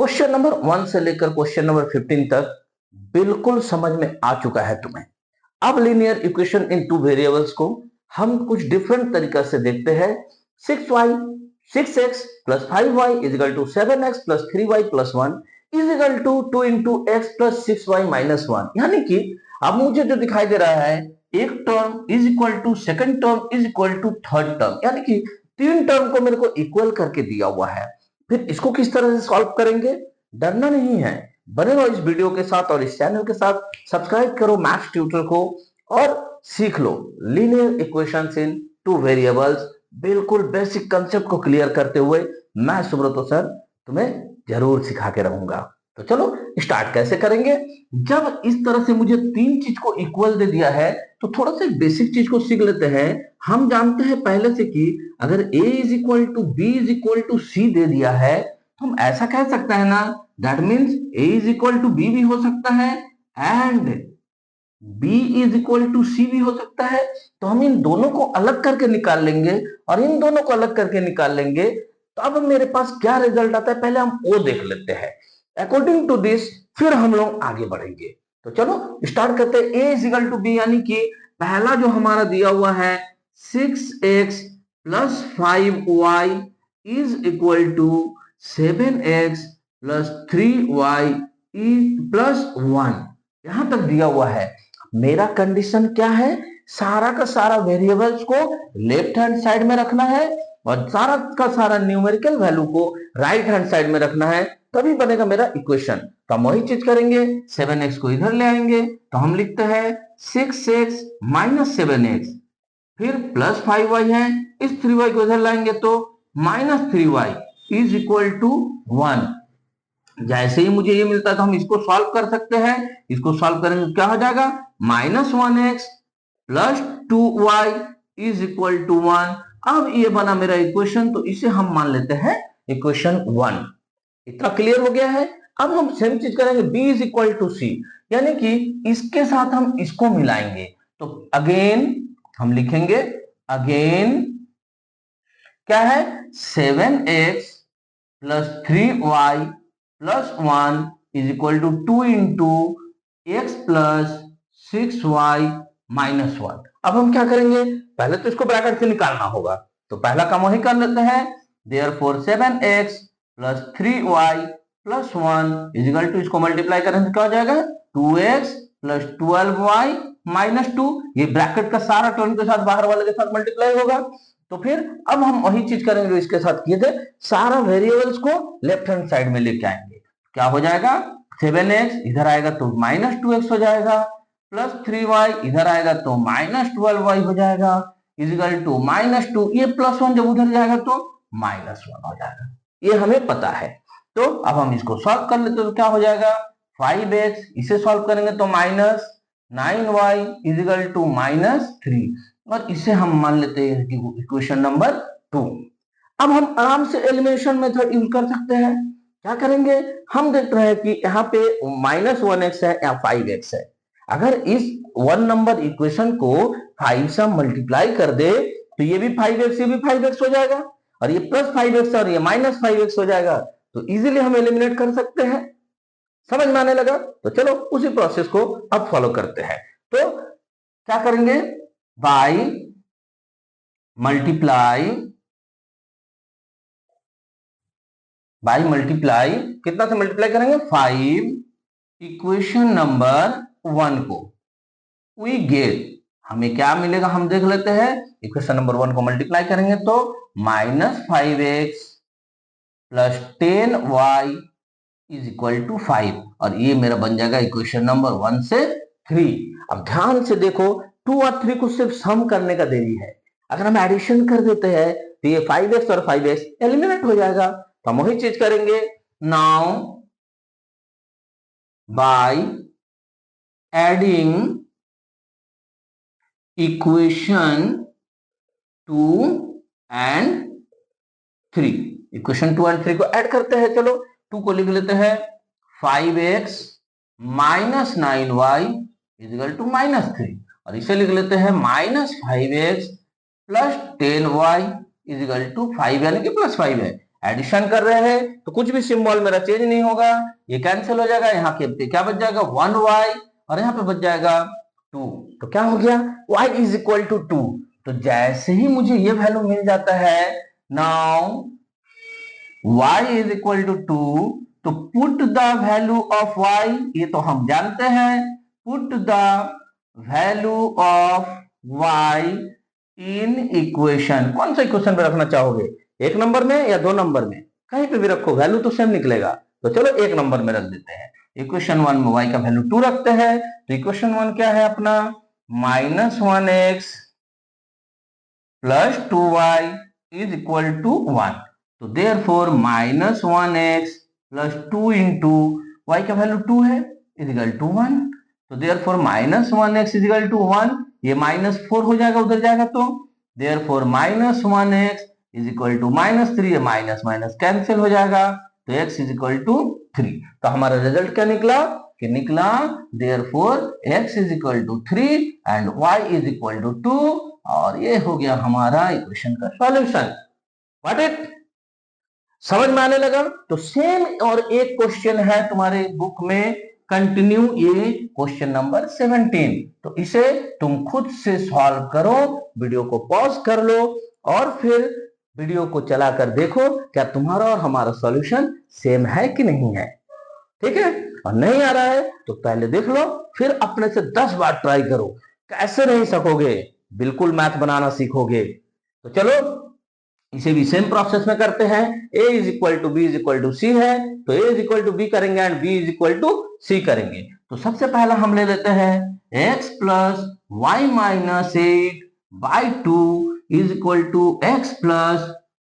Question number 1 से लेकर question number 15 तक बिल्कुल समझ में आ चुका है तुम्हें। अब linear equation in two variables को हम कुछ डिफरेंट तरीका से देखते हैं। 6x plus 5y is equal to 7x plus 3y plus 1 is equal to 2 into x plus 6y minus 1। यानी कि अब मुझे जो दिखाई दे रहा है, एक term is equal to second term is equal to third term, यानी कि तीन टर्म को मेरे को इक्वल करके दिया हुआ है। फिर इसको किस तरह से सॉल्व करेंगे, डरना नहीं है, बने रहो इस वीडियो के साथ और इस चैनल के साथ। सब्सक्राइब करो मैथ्स ट्यूटर को और सीख लो linear equations in two variables. बिल्कुल बेसिक कंसेप्ट को क्लियर करते हुए मैं सुब्रतो सर तुम्हें जरूर सिखा के रहूंगा। तो चलो स्टार्ट कैसे करेंगे। जब इस तरह से मुझे तीन चीज को इक्वल दे दिया है तो थोड़ा सा बेसिक चीज को सीख लेते हैं। हम जानते हैं पहले से कि अगर a is equal to B is equal to C दे दिया है तो हम ऐसा कह सकते हैं ना, that means a is equal to B भी हो सकता है and b is equal to C भी हो सकता है। तो हम इन दोनों को अलग करके निकाल लेंगे और इन दोनों को अलग करके निकाल लेंगे तो अब मेरे पास क्या रिजल्ट आता है, पहले हम वो देख लेते हैं। अकॉर्डिंग टू दिस फिर हम लोग आगे बढ़ेंगे। तो चलो स्टार्ट करते हैं। a is equal to b यानी कि पहला जो हमारा दिया हुआ है 6x plus 5y is equal to 7x plus 3y plus 1, यहां तक दिया हुआ है। मेरा कंडीशन क्या है, सारा का सारा वेरिएबल्स को लेफ्ट हैंड साइड में रखना है और सारा का सारा न्यूमेरिकल वैल्यू को राइट हैंड साइड में रखना है, तभी बनेगा मेरा इक्वेशन। तो हम वही चीज करेंगे, 7x को इधर ले आएंगे तो हम लिखते हैं 6x माइनस 7x, फिर प्लस 5y है, इस 3y को इधर लाएंगे तो minus 3y is equal to 1। जैसे ही मुझे ये मिलता है तो हम इसको सॉल्व कर सकते हैं। इसको सॉल्व करेंगे तो क्या हो जाएगा, minus 1x plus 2y is equal to 1। अब ये बना मेरा इक्वेशन, तो इसे हम मान लेते हैं इक्वेशन 1। इतना क्लियर हो गया है। अब हम सेम चीज करेंगे, b इज इक्वल टू सी, यानी कि इसके साथ हम इसको मिलाएंगे। तो अगेन हम लिखेंगे, अगेन क्या है, 7x plus 3y plus 1 is equal to 2 into x plus 6y minus 1। अब हम क्या करेंगे, पहले तो इसको ब्रैकेट से निकालना होगा, तो पहला काम वही कर लेते हैं। Therefore 7x plus 3y plus 1 is equal to, इसको मल्टीप्लाई करें तो क्या हो जाएगा, 2x प्लस 12y माइनस 2। ये ब्रैकेट का सारा टर्म के साथ बाहर वाले के साथ मल्टीप्लाई होगा। तो फिर अब हम वही चीज करेंगे जो इसके साथ किए थे, सारा वेरिएबल्स को लेफ्ट हैंड साइड में लेके आएंगे। क्या हो जाएगा, 7x इधर आएगा तो माइनस 2x हो जाएगा, प्लस 3y इधर आएगा तो माइनस 12y हो जाएगा, इजिकल टू माइनस 2, ये प्लस 1 जब उधर जाएगा तो माइनस 1 हो जाएगा। ये हमें पता है। तो अब हम इसको सॉल्व कर लेते तो क्या हो जाएगा, 5x, इसे सॉल्व करेंगे तो minus 9y is equal to minus 3, और इसे हम मान लेते हैं इक्वेशन नंबर 2। अब हम आराम से एलिमिनेशन मेथड यूज कर सकते हैं। क्या करेंगे, हम देख रहे हैं कि यहाँ पे माइनस 1x है या 5x है। अगर इस 1 नंबर इक्वेशन को 5 से मल्टीप्लाई कर दे तो ये भी 5x, ये भी 5x हो जाएगा, और ये प्लस 5x और ये माइनस 5x हो जाएगा। तो इजीली हम एलिमिनेट कर सकते हैं। समझ में आने लगा, तो चलो उसी प्रोसेस को अब फॉलो करते हैं। तो क्या करेंगे, बाय मल्टीप्लाई, बाय मल्टीप्लाई कितना से मल्टीप्लाई करेंगे, 5 इक्वेशन नंबर 1 को, वी गेट, हमें क्या मिलेगा हम देख लेते हैं। इक्वेशन नंबर 1 को मल्टीप्लाई करेंगे तो minus 5x plus 10y is equal to 5, और ये मेरा बन जाएगा इक्वेशन नंबर 1 से 3। अब ध्यान से देखो, 2 और 3 को सिर्फ सम करने का देरी है। अगर हम एडिशन कर देते हैं तो ये 5x और 5x एलिमिनेट हो जाएगा। तो हम वही चीज करेंगे, now by adding equation 2 and 3, equation 2 and 3 को ऐड करते हैं। चलो 2 को लिख लेते हैं, 5x minus 9y is equal to minus 3, और इसे लिख लेते हैं minus 5x plus 10y is equal to 5, यानी कि प्लस 5 है। एडिशन कर रहे हैं तो कुछ भी सिंबल मेरा चेंज नहीं होगा, ये कैंसिल हो जाएगा, यहाँ के क्या बच जाएगा 1y और यहाँ पे बच जाएगा 2। तो क्या हो गया y इज इक्वल टू 2। तो जैसे ही मुझे ये वैल्यू मिल जाता है, now y is equal to 2, तो put the value of y, ये तो हम जानते हैं, put the value of y in equation. कौन सा इक्वेशन में रखना चाहोगे, 1 नंबर में या 2 नंबर में, कहीं पे भी रखो वैल्यू तो सेम निकलेगा। तो चलो 1 नंबर में रख देते हैं। इक्वेशन 1 में y का वैल्यू 2 रखते हैं, तो इक्वेशन 1 क्या है अपना, -1x plus 2y is equal to 1। तो therefore -1x plus 2 into y का वैल्यू 2 है इज इक्वल टू 1। तो therefore -1x is equal to 1, ये -4 हो जाएगा, उधर जाएगा तो therefore -1x is equal to -3, ये माइनस माइनस कैंसिल हो जाएगा, तो x इज इक्वल टू 3। तो हमारा रिजल्ट क्या निकला कि निकला therefore x is equal to 3 and y is equal to 2, और ये हो गया हमारा इक्वेशन का सॉल्यूशन। व्हाट इट, समझ में आने लगा। तो सेम और एक क्वेश्चन है तुम्हारे बुक में कंटिन्यू, ये क्वेश्चन नंबर 17। तो इसे तुम खुद से सॉल्व करो, वीडियो को पॉज कर लो और फिर वीडियो को चलाकर देखो क्या तुम्हारा और हमारा सॉल्यूशन सेम है कि नहीं है। ठीक है, और नहीं आ रहा है तो पहले देख लो, फिर अपने से 10 बार ट्राई करो। कैसे नहीं सकोगे, बिल्कुल मैथ बनाना सीखोगे। तो चलो इसे भी सेम प्रोसेस में करते हैं। a is equal to B is equal to C है, तो a is equal to B करेंगे and b is equal to C करेंगे। तो सबसे पहला हम ले लेते हैं x plus Y minus 8 by 2 is equal to x plus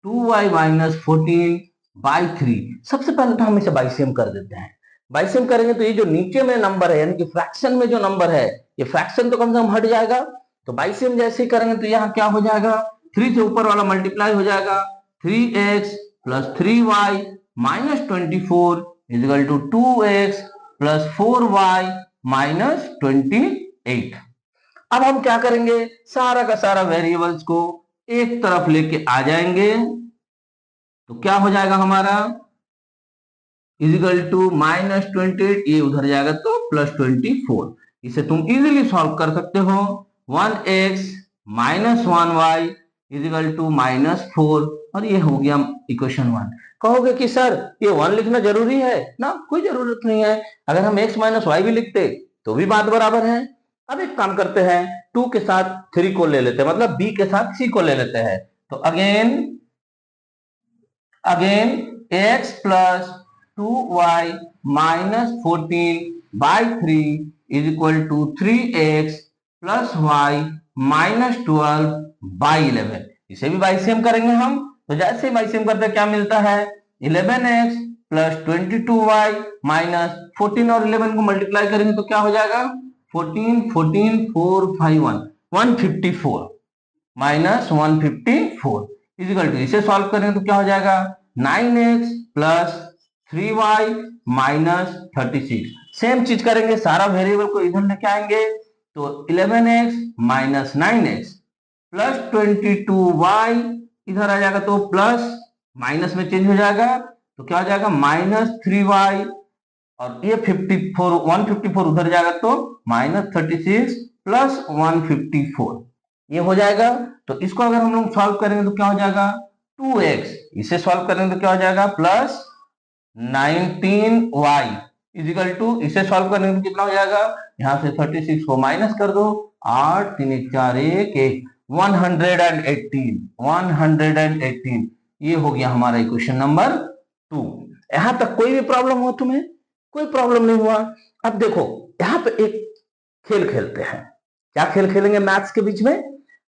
2y minus 14 by 3। सबसे पहले तो हम इसे बाइसेम कर देते हैं। बाइसेम करेंगे तो ये जो नीचे में नंबर है, यानी कि फ्रैक्शन में जो नंबर है, ये फ्रैक्शन तो कम से कम हट जाएगा। तो बाइसेम जैसे ही करेंगे तो यहाँ क्या हो जाएगा, 3 से ऊपर वाला मल्टीप्लाई हो जाएगा, 3x plus 3y minus 24 is equal to 2x plus 4y minus 28। अब हम क्या करेंगे, सारा का सारा वेरिएबल्स को एक तरफ लेके आ जाएंगे, तो क्या हो जाएगा हमारा इज इक्वल टू माइनस 28, ये उधर जाएगा तो प्लस 24। इसे तुम इजीली सॉल्व कर सकते हो। 1x minus 1y is equal to -4, और ये हो गया इक्वेशन 1। कहोगे कि सर ये 1 लिखना जरूरी है ना, कोई जरूरत नहीं है। अगर हम x माइनस वाई भी लिखते तो भी बात बराबर है। अब एक काम करते हैं, 2 के साथ 3 को ले लेते हैं, मतलब b के साथ c को ले लेते हैं। तो again x plus 2y minus 14 by 3 is equal to 3x plus y minus 12 by 11। इसे भी बाइसेम करेंगे हम। तो जैसे ही बाइसेम करते हैं क्या मिलता है, 11x प्लस 22y माइनस 14 और 11 को मल्टीप्लाई करेंगे तो क्या हो जाएगा, 14 14 4 5 1 154 माइनस 154 इज इक्वल टू, इसे सॉल्व करेंगे तो क्या हो जाएगा 9x plus 3y minus 36। Same चीज करेंगे, सारा वेरिएबल को इधर लेके आएंगे, तो 11x minus 9x plus 22y इधर आ जाएगा, तो प्लस माइनस में चेंज हो जाएगा, तो क्या हो जाएगा माइनस 3y, और ये 54 154 उधर जाएगा तो माइनस 36 प्लस 154 ये हो जाएगा। तो इसको अगर हम लोग सॉल्व करेंगे तो क्या हो जाएगा 2x, इसे सॉल्व करेंगे तो क्या हो जाएगा plus 19y is equal to, इसे सॉल्व करने में कितना हो जाएगा, यहां से 36 को माइनस कर दो, 8 3 4 1 1 118 ये हो गया हमारा इक्वेशन नंबर 2। यहां तक कोई भी प्रॉब्लम हो तुम्हें, कोई प्रॉब्लम नहीं हुआ। अब देखो यहां पे एक खेल खेलते हैं। क्या खेल खेलेंगे मैथ्स के बीच में,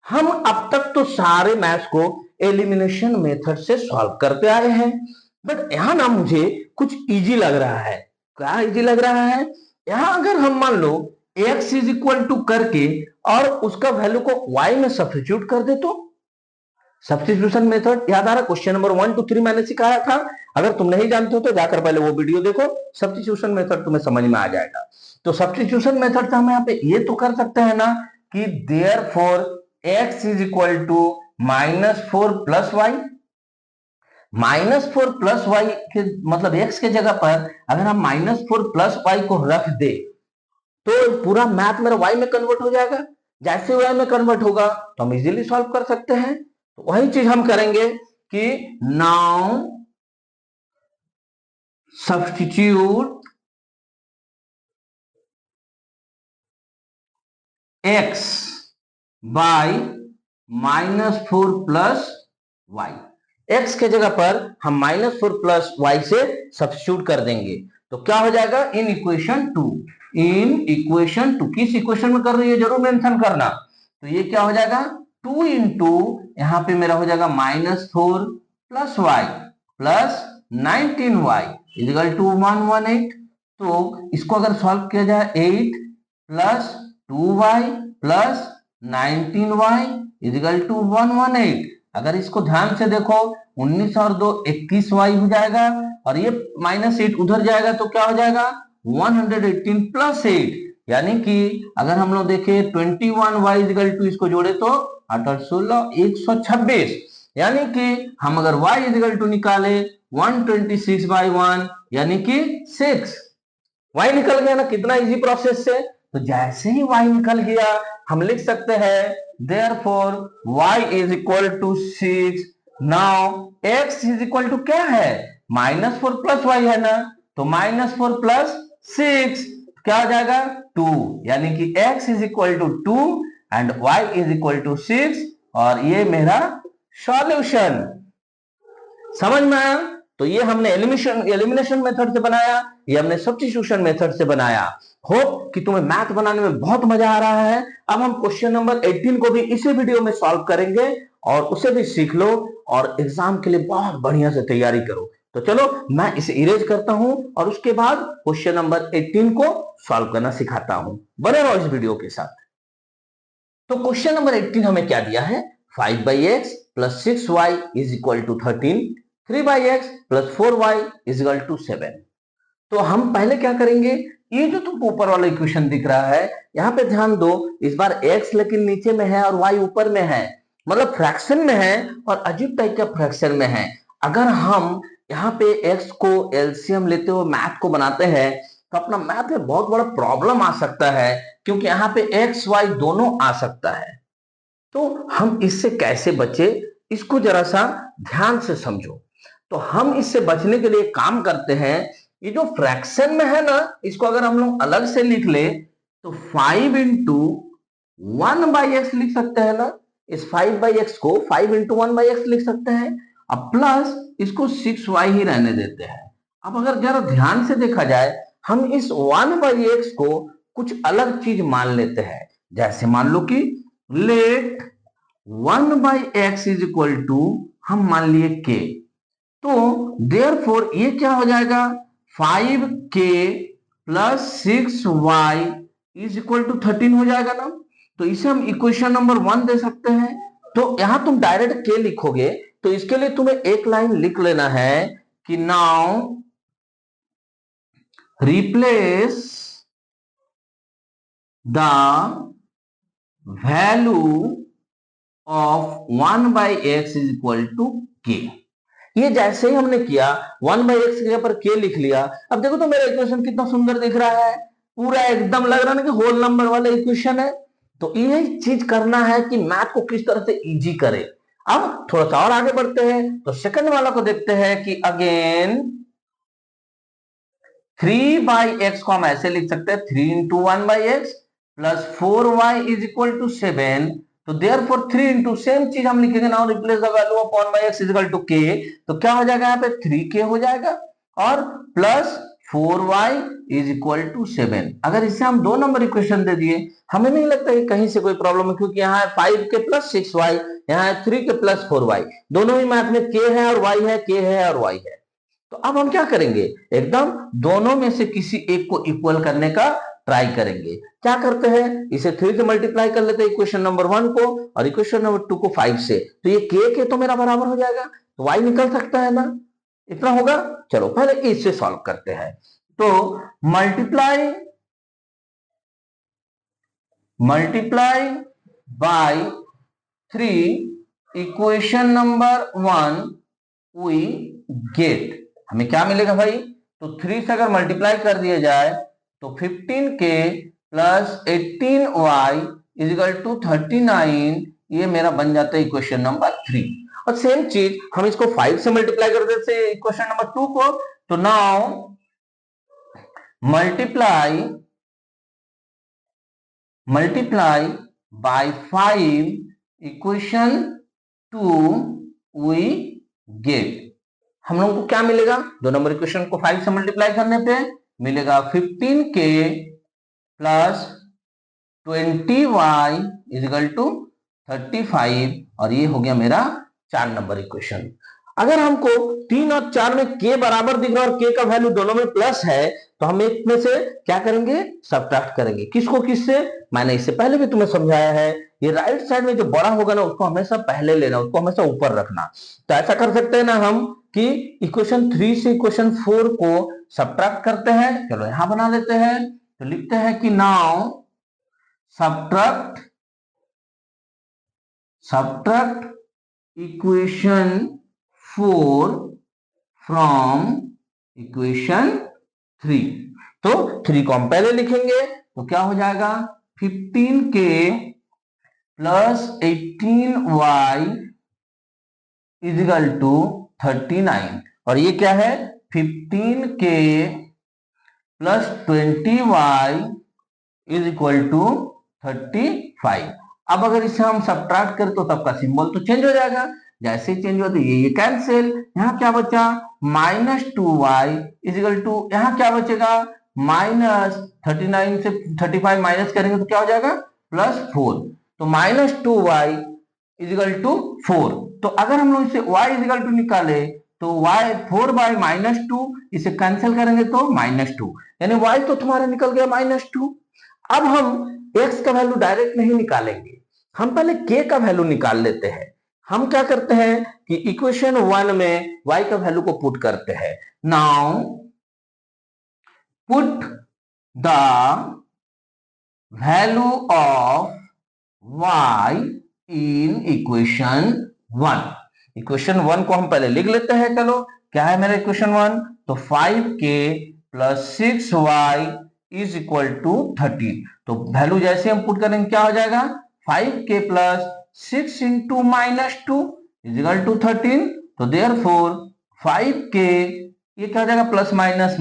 हम अब तक तो सारे मैथ्स को एलिमिनेशन मेथड से सॉल्व करते आए हैं, बट यहां ना मुझे कुछ इजी लग रहा है। क्या इजी लग रहा है, यहां अगर हम मान लो x इज इक्वल टू करके और उसका वैल्यू को y में सब्स्टिट्यूट कर दे, तो सब्स्टिट्यूशन मेथड याद आ रहा, क्वेश्चन नंबर 1 to 3 मैंने सिखाया था। अगर तुम नहीं जानते हो तो जाकर पहले वो वीडियो देखो, सब्स्टिट्यूशन मेथड तुम्हें समझ में आ जाएगा। तो सब्स्टिट्यूशन मेथड से हम यहाँ पे ये तो कर सकते हैं ना कि therefore x is equal to -4 plus y। -4 plus y के मतलब x के जगह पर अगर हम -4 प्लस वाई को रख दे तो पूरा मैथ मेरा y में कन्वर्ट हो जाएगा। जैसे y में कन्वर्ट होगा तो हम इजीली सॉल्व कर सकते हैं। तो वही चीज हम करेंगे कि now substitute x by -4 plus y. x के जगह पर हम -4 प्लस वाई से सब्स्टिट्यूट कर देंगे तो क्या हो जाएगा इन इक्वेशन 2। इन इक्वेशन 2 किस इक्वेशन में कर रही है जरूर मेंशन करना। तो ये क्या हो जाएगा 2 इंटू यहां पे मेरा हो जाएगा -4 plus y plus 19y is equal to 118। तो इसको अगर सॉल्व किया जाए 8 plus 2y plus 19y is equal to 118। अगर इसको ध्यान से देखो 19 और 2 21y हो जाएगा और ये -8 उधर जाएगा तो क्या हो जाएगा 118 प्लस 8 यानी कि अगर हम लोग देखें 21y इजिकल टू इसको जोड़े तो 8 16 126 यानी कि हम अगर y इजिकल टू निकाले 126 बाई 1 यानी कि 6। y निकल गया ना कितना इजी प्रोसेस से। तो जैसे ही y निकल गया हम लिख सकते हैं therefore y is equal to 6। Now x is equal to क्या है -4 प्लस y है ना तो -4 प्लस 6 क्या हो जाएगा 2 यानी कि x is equal to 2 and y is equal to 6 और ये मेरा सॉल्यूशन। समझ में आया। तो ये हमने एलिमिनेशन मेथड से बनाया, ये हमने सब्स्टिट्यूशन मेथड से बनाया। होप कि तुम्हें मैथ बनाने में बहुत मजा आ रहा है। अब हम क्वेश्चन नंबर 18 को भी इसी वीडियो में सॉल्व करेंगे और उसे भी सीख लो और एग्जाम के लिए बहुत बढ़िया से तैयारी करो। तो चलो मैं इसे इरेज करता हूं और उसके बाद क्वेश्चन नंबर 18 को सॉल्व करना सिखाता हूं। बने रहो इस वीडियो के साथ। तो क्वेश्चन नंबर 18 हमें क्या दिया है 5x plus 6y is equal to 13, 3x plus 4y is equal to 7। तो हम पहले क्या करेंगे ये जो तुमको ऊपर वाला इक्वेशन दिख रहा है यहाँ पे ध्यान दो। इस बार x लेकिन नीचे में है और y ऊपर में है मतलब फ्रैक्शन में है और अजीब टाइप का फ्रैक्शन में है। अगर हम यहाँ पे x को एलसीएम लेते हुए मैथ को बनाते हैं तो अपना मैथ में बहुत बड़ा प्रॉब्लम आ सकता है क्योंकि यहाँ पे x y दोनों आ सकता है। तो हम इससे कैसे बचे इसको जरा सा ध्यान से समझो। तो हम इससे बचने के लिए काम करते हैं ये जो फ्रैक्शन में है ना इसको अगर हम लोग अलग से लिख ले तो 5 इंटू 1/x लिख सकते हैं ना। इस 5/x को 5 इंटू 1/x लिख सकते हैं। अब प्लस इसको 6y ही रहने देते हैं। अब अगर जरा ध्यान से देखा जाए हम इस 1/x को कुछ अलग चीज मान लेते हैं। जैसे मान लो कि late 1/x is equal to हम मान लिए k। तो देयरफॉर ये क्या हो जाएगा 5k plus 6y is equal to 13 हो जाएगा ना। तो इसे हम इक्वेशन नंबर 1 दे सकते हैं। तो यहां तुम डायरेक्ट k लिखोगे तो इसके लिए तुम्हें एक लाइन लिख लेना है कि now replace the value of 1/x is equal to k। ये जैसे ही हमने किया 1/x के जगह पर k लिख लिया। अब देखो तो मेरा इक्वेशन कितना सुंदर दिख रहा है पूरा एकदम लग रहा है कि होल नंबर वाला इक्वेशन है। तो ये चीज करना है कि मैथ को किस तरह से इजी करे। अब थोड़ा सा और आगे बढ़ते हैं तो सेकंड वाला को देखते हैं कि अगेन 3/x को हम ऐसे लिख सकते हैं 3 into 1/x plus 4y is equal to 7। तो देयरफॉर 3 इंटू सेम चीज हम लिखेंगे now replace the value of 1/x is equal to k। तो क्या हो जाएगा यहाँ पे 3k हो जाएगा और plus 4y is equal to 7। अगर इसे हम 2 नंबर इक्वेशन दे दिए हमें नहीं लगता कि कहीं से कोई प्रॉब्लम है क्योंकि यहाँ है 5k प्लस 6y यहाँ है 3k प्लस 4y। दोनों ही मैथ में k है और y है k है और y है। तो अब हम क्या करेंगे एकदम दोनों में से किसी एक को इक्वल करने का ट्राई करेंगे। क्या करते हैं इसे 3 से मल्टीप्लाई कर लेते हैं इक्वेशन नंबर 1 को और इक्वेशन नंबर 2 को 5 से। तो ये k तो मेरा बराबर हो जाएगा तो y निकल सकता है ना इतना होगा। चलो पहले इससे सॉल्व करते हैं। तो multiply by 3 equation number 1 we get, हमें क्या मिलेगा भाई, तो 3 से अगर मल्टीप्लाई कर दिया जाए तो 15k plus 18y is equal to 39, ये मेरा बन जाता है इक्वेशन नंबर 3। और सेम चीज हम इसको 5 से मल्टीप्लाई कर देते हैं इक्वेशन नंबर 2 को, तो now multiply by 5 equation 2 we get, हम लोगों को क्या मिलेगा, 2 नंबर इक्वेशन को 5 से मल्टीप्लाई करने पे मिलेगा 15k plus 20y is equal to 35, और ये हो गया मेरा 4 नंबर इक्वेशन। अगर हमको 3 और 4 में k बराबर दिख रहा है और k का वैल्यू दोनों में प्लस है, तो हम एक में से क्या करेंगे, सब्ट्रैक्ट करेंगे। किसको किससे, मैंने इससे पहले भी तुम्हें समझाया है, ये राइट साइड में जो बड़ा होगा ना उसको हमेशा पहले लेना, उसको हमेशा ऊपर रखना। तो ऐसा कर सकते हैं ना हम कि इक्वेशन 3 से इक्वेशन 4 को सब्ट्रैक्ट करते हैं। चलो यहां बना देते हैं, तो लिखते हैं कि now subtract equation 4 from equation 3। तो 3 को हम पहले लिखेंगे, तो क्या हो जाएगा, 15k plus 18y is equal to 39, और ये क्या है, 15k plus 20y is equal to 35। अब अगर इसे हम सब्ट्रैक्ट करें तो तब का सिंबल तो चेंज हो जाएगा, जैसे चेंज हुआ तो ये कैंसिल, यहाँ क्या बचा, -2y इजिकल टू, यहाँ क्या बचेगा, -39 से 35 माइनस करेंगे तो क्या हो जाएगा, +4, तो -2y इजिकल टू 4। तो अगर हम लोग इसे y इजिकल टू निकाले तो y 4/-2, इसे कैंसिल करेंगे तो -2, यानी y तो तुम्हारा निकल गया -2। अब हम x का वैल्यू डायरेक्ट नहीं निकालेंगे, हम पहले k का वैल्यू निकाल लेते हैं। हम क्या करते हैं कि इक्वेशन 1 में y का वैल्यू को पुट करते हैं। Now put the value of y in equation 1। Equation 1 को हम पहले लिख लेते हैं। चलो क्या है मेरा इक्वेशन 1, तो 5k plus 6y is equal to 13। तो वैल्यू जैसे हम पुट करेंगे क्या हो जाएगा, 5k plus 6 into -2 is equal to 13। तो देयरफॉर 5k, ये क्या हो जाएगा, प्लस माइनस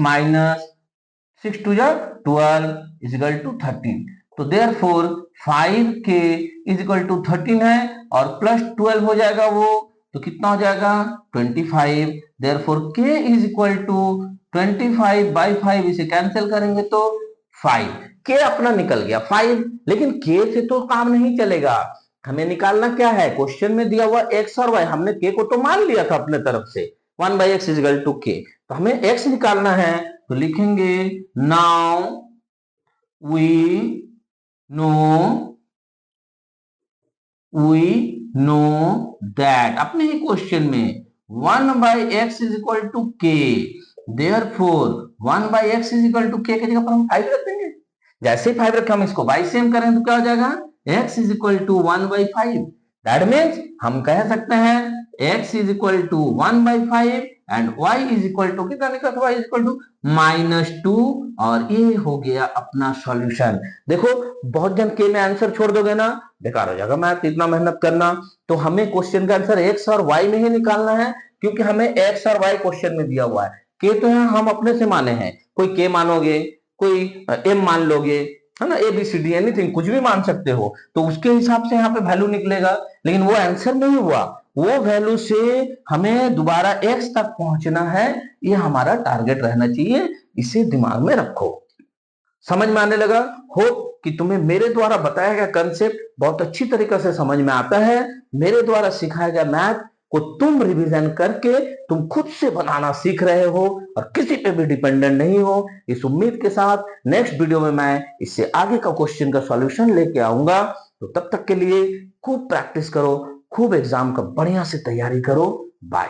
6 टू जा 12 इज इक्वल टू 13। तो therefore 5k is equal to 13 है और प्लस 12 हो जाएगा वो, तो कितना हो जाएगा 25। Therefore k is equal to 25/5, इसे कैंसिल करेंगे तो 5, k अपना निकल गया 5। लेकिन k से तो काम नहीं चलेगा, हमें निकालना क्या है, क्वेश्चन में दिया हुआ x और y, हमने k को तो मान लिया था अपने तरफ से, 1/x is equal to k, तो हमें x निकालना है। तो लिखेंगे नाउ वी नो दैट, अपने ही क्वेश्चन में 1/x is equal to k, therefore 1/x is equal to k की जगह पर हम 5 रख देंगे। जैसे 5 रखे हम इसको y सेम करें तो क्या हो जाएगा, x is equal to 1/5। That means हम कह सकते हैं x is equal to 1/5 and y is equal to कितना निकला था, y इज इक्वल टू -2, और ये हो गया अपना सॉल्यूशन। देखो बहुत जन के में आंसर छोड़ दोगे ना, बेकार हो जाएगा मैथ, इतना मेहनत करना। तो हमें क्वेश्चन का आंसर x और y में ही निकालना है, क्योंकि हमें x और y क्वेश्चन में दिया हुआ है। k तो है हम अपने से माने हैं, कोई k मानोगे, कोई m मान लोगे, है ना, ABCD एनीथिंग कुछ भी मान सकते हो, तो उसके हिसाब से यहाँ पे वैल्यू निकलेगा। लेकिन वो आंसर नहीं हुआ, वो वैल्यू से हमें दोबारा x तक पहुंचना है, ये हमारा टारगेट रहना चाहिए, इसे दिमाग में रखो। समझ में आने लगा हो कि तुम्हें मेरे द्वारा बताया गया कंसेप्ट बहुत अच्छी तरीके से समझ में आता है। मेरे द्वारा सिखाया गया मैथ को तुम रिवीजन करके तुम खुद से बनाना सीख रहे हो और किसी पे भी डिपेंडेंट नहीं हो। इस उम्मीद के साथ नेक्स्ट वीडियो में मैं इससे आगे का क्वेश्चन का सॉल्यूशन लेके आऊंगा। तो तब तक के लिए खूब प्रैक्टिस करो, खूब एग्जाम का बढ़िया से तैयारी करो। बाय।